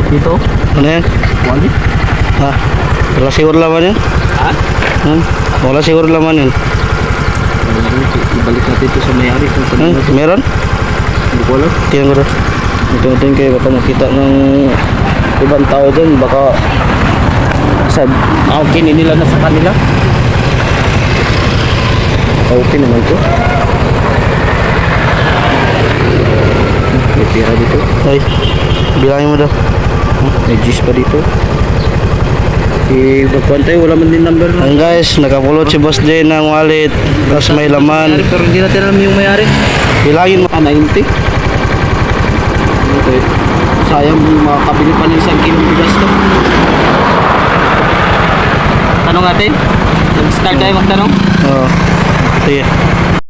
Dito? Ano yan? Wali? Ha? Wala siguro laman yun? Ha? Wala siguro laman yun. Ibalik natin ito sa may-ari kung saan natin. Meron? Hindi ko alam. Tingnan ko rin. Tingnan kayo baka makita ng ibang tao dun. Baka Okay, nila na sa kanila. okay naman to. May pera dito. Ay, bilangin mo daw. May juice pa dito. Magkuhan tayo, wala man din number na. Ayun guys, nakapulot si Boss Jay ng wallet. Tapos may laman. Pero hindi natin alam yung may-ari. Bilangin mo. 90. Okay. Sayang makakabili pa ng 1 kilo bigas to. Tanong natin. Nag-start tayo magtanong. Oo. Sige.